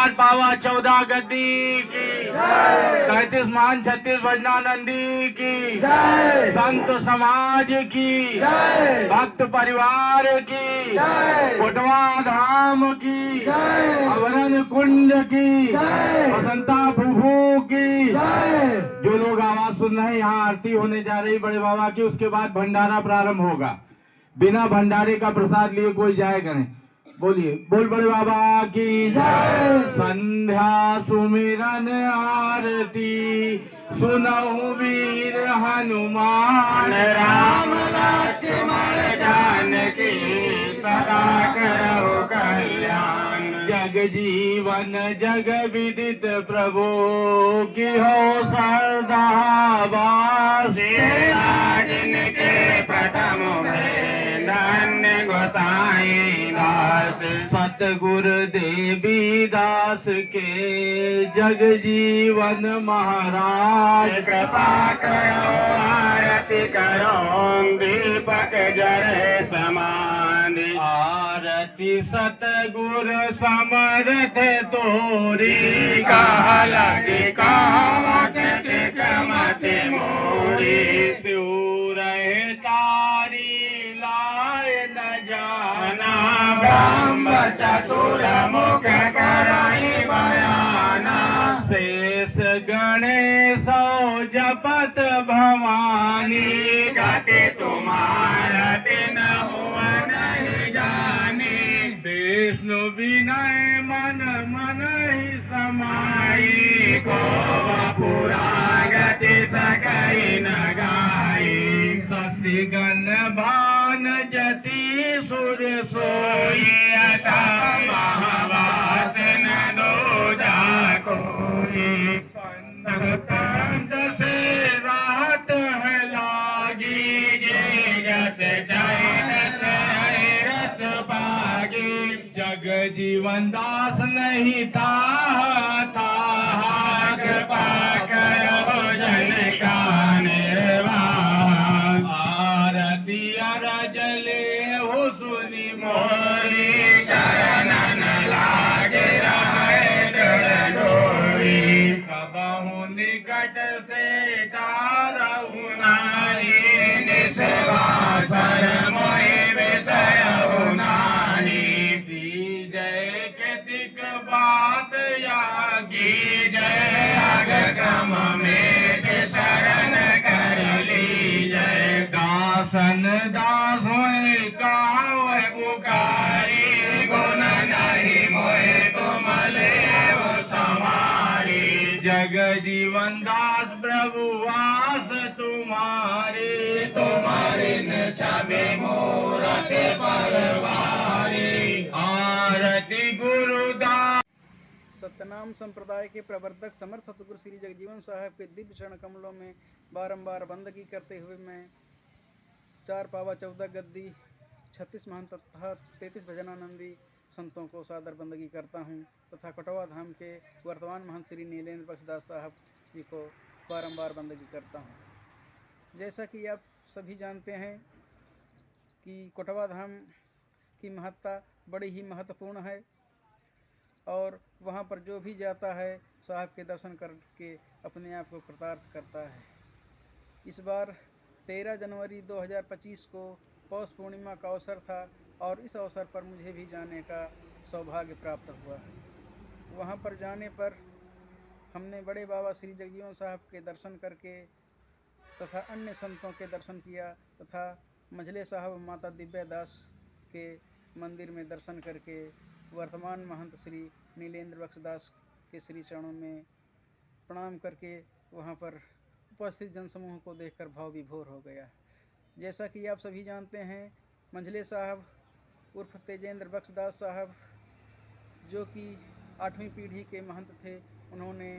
4 पावा 14 गद्दी की 33 मान 36 भजनानंदी की संत समाज की भक्त परिवार की कोटवा धाम की अवरण कुंड की बसंता फूफू की। जो लोग आवाज सुन रहे हैं, यहाँ आरती होने जा रही बड़े बाबा की, उसके बाद भंडारा प्रारंभ होगा। बिना भंडारे का प्रसाद लिए कोई जाएगा नहीं। बोलिए बोल बड़े बाबा की जय। संध्या सुमिरन आरती सुनऊ वीर हनुमान राम लक्ष्मण जानकी सदा करो कल्याण। जग जीवन जग विदित प्रभु की हो सरदा वास जिनके प्रथम धन्य गोसाई दास सतगुरु देवी दास के जग जीवन महाराज कृपा करो आरती करो दीपक जरे समान। आरती सतगुरु समर्थ तोरी कहा लगी कामत मति मोरी। सूर तारी लाए न जाना ब्रह्म चतुर मुख कराई बयाना। शेष गणेश जपत भवानी गति तुम्हारा दिन हुआ नहीं जानी। विष्णु विनय मन मन ही समाई को पुरा गति सकई न गाई। शशि गण भान जति सुर सोई ऐसा महावास न दो जा कोई। संत से राहत है लागी जे जस चैन रस पागी। जग जीवन दास नहीं था कृपा करो जन का निर्वाह। आरती अरजले हो सुनी मोरी शरण न लागे रहे दृढ़ डोरी। कबहु निकट से तारहु नारी निस्वासर मोहि विसरहु नारी। जय केतिक बात या की जय अग क्रम में शरण कर ली जय। दासन दास होए काव पुकारी गुण नहीं मोहे तुम ले समारी। जग जीवन दास प्रभु वास तुम्हारे तुम्हारे न छबे मूरत परवारी। आरती गुरुदास। सतनाम संप्रदाय के प्रवर्तक समर्थ सतगुरु श्री जगजीवन साहब के दिव्य चरण कमलों में बारंबार बंदगी करते हुए मैं 4 पावा 14 गद्दी 36 महंत तथा 33 भजनानंदी संतों को सादर बंदगी करता हूँ तथा कोटवा धाम के वर्तमान महंत श्री नीलेंद्र बख्शदास साहब जी को बारंबार बंदगी करता हूँ। जैसा कि आप सभी जानते हैं कि कोटवा धाम की महत्ता बड़ी ही महत्वपूर्ण है और वहाँ पर जो भी जाता है साहब के दर्शन करके अपने आप को कृतार्थ करता है। इस बार 13 जनवरी 2025 को पौष पूर्णिमा का अवसर था और इस अवसर पर मुझे भी जाने का सौभाग्य प्राप्त हुआ। वहाँ पर जाने पर हमने बड़े बाबा श्री जगजीवन साहब के दर्शन करके तथा अन्य संतों के दर्शन किया तथा मंझले साहब माता दिव्या दास के मंदिर में दर्शन करके वर्तमान महंत श्री नीलेंद्र बख्शदास के श्री चरणों में प्रणाम करके वहाँ पर उपस्थित जनसमूह को देखकर भाव विभोर हो गया। जैसा कि आप सभी जानते हैं मंझले साहब उर्फ तेजेंद्र बख्शदास साहब जो कि 8वीं पीढ़ी के महंत थे, उन्होंने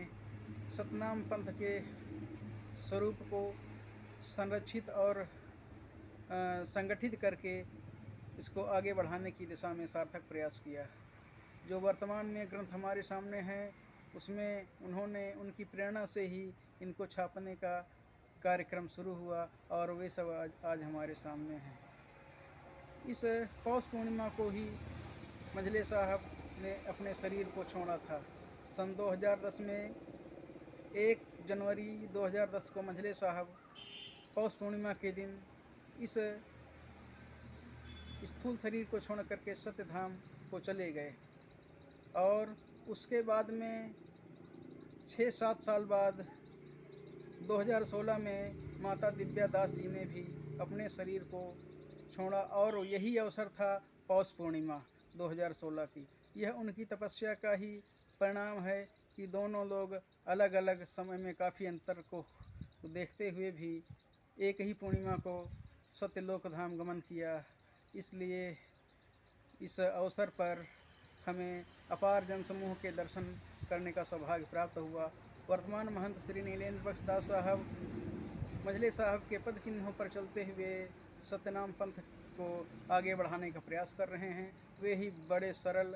सतनाम पंथ के स्वरूप को संरक्षित और संगठित करके इसको आगे बढ़ाने की दिशा में सार्थक प्रयास किया। जो वर्तमान में ग्रंथ हमारे सामने हैं उसमें उन्होंने उनकी प्रेरणा से ही इनको छापने का कार्यक्रम शुरू हुआ और वे सब आज हमारे सामने हैं। इस पौष पूर्णिमा को ही मंझले साहब ने अपने शरीर को छोड़ा था। सन 2010 में 1 जनवरी 2010 को मंझले साहब पौष पूर्णिमा के दिन इस स्थूल शरीर को छोड़ करके सत्यधाम को चले गए। और उसके बाद में 6-7 साल बाद 2016 में माता दिव्या दास जी ने भी अपने शरीर को छोड़ा और यही अवसर था पौष पूर्णिमा 2016 की। यह उनकी तपस्या का ही परिणाम है कि दोनों लोग अलग अलग समय में काफ़ी अंतर को देखते हुए भी एक ही पूर्णिमा को सत्यलोक धाम गमन किया। इसलिए इस अवसर पर हमें अपार जनसमूह के दर्शन करने का सौभाग्य प्राप्त हुआ। वर्तमान महंत श्री नीलेंद्र बख्श दास साहब मंझले साहब के पद चिन्हों पर चलते हुए सत्यनाम पंथ को आगे बढ़ाने का प्रयास कर रहे हैं। वे ही बड़े सरल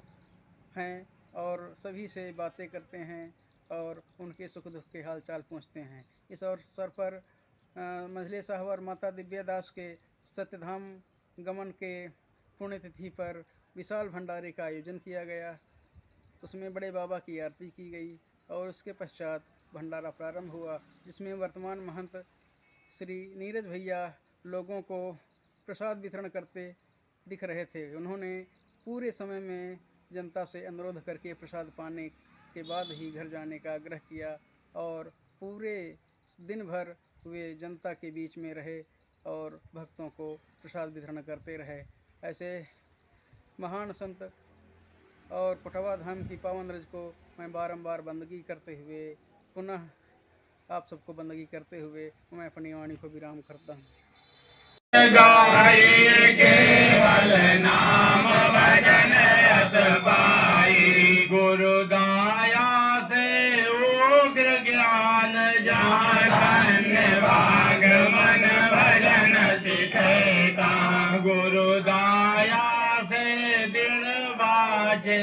हैं और सभी से बातें करते हैं और उनके सुख दुख के हाल चाल पूछते हैं। इस अवसर पर मंझले साहब और माता दिव्या दास के सत्यधाम गमन के पुण्यतिथि पर विशाल भंडारे का आयोजन किया गया। उसमें बड़े बाबा की आरती की गई और उसके पश्चात भंडारा प्रारंभ हुआ, जिसमें वर्तमान महंत श्री नीरज भैया लोगों को प्रसाद वितरण करते दिख रहे थे। उन्होंने पूरे समय में जनता से अनुरोध करके प्रसाद पाने के बाद ही घर जाने का आग्रह किया और पूरे दिन भर वे जनता के बीच में रहे और भक्तों को प्रसाद वितरण करते रहे। ऐसे महान संत और कोटवा धाम की पावन रज को मैं बारंबार बंदगी करते हुए पुनः आप सबको बंदगी करते हुए मैं अपनी वाणी को विराम करता हूँ। गाये केवल नाम भजन यश पाई, गुरुदाया से उग्र ज्ञान जहाँ धन्य भाग मन भजन सिखेता, गुरुदाया से दिन बाचे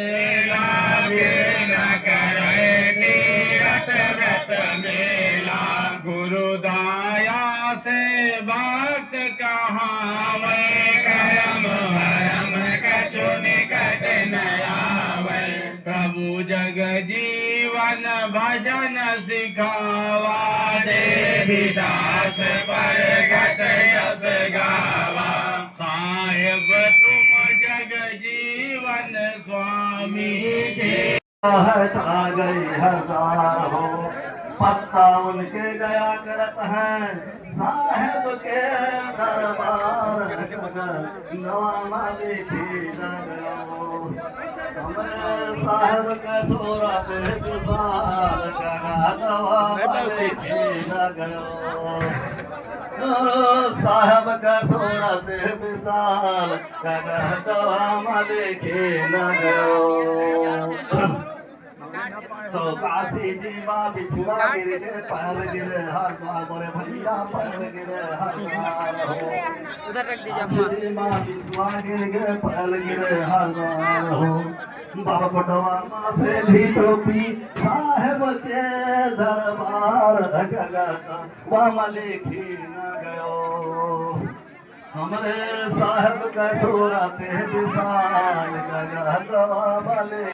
लागे न करे तीरथ व्रत मेला, गुरुदाया से भक्त कहाँ वै करम भरम कछु निकट न आवे, प्रभु जग जीवन भजन सिखावा, देवीदास पर गत यस गावा, साहेब तुम जग जीवन स्वामी जी। हटा गई हजार हो पत्ता उनके गया करत है, साहेब के दरबार नवा माली थी साहेब के थोड़ा बेजुबान कहा नवा माली थी साहेब का थोड़ा से विशाल कहा नवा माली थी तो काशी जी माँ बिछुआ गिर गए पैर गिरे हर बार बोले भैया पैर गिरे हर बार हो, उधर रख दीजिए जी माँ बिछुआ गिर गए पैर गिरे हर बार हो, बाबा कोटवा माँ से भी टोपी साहेब के दरबार वहाँ लिखी न गयो, हमरे साहेब का छोरा ते विशाल गया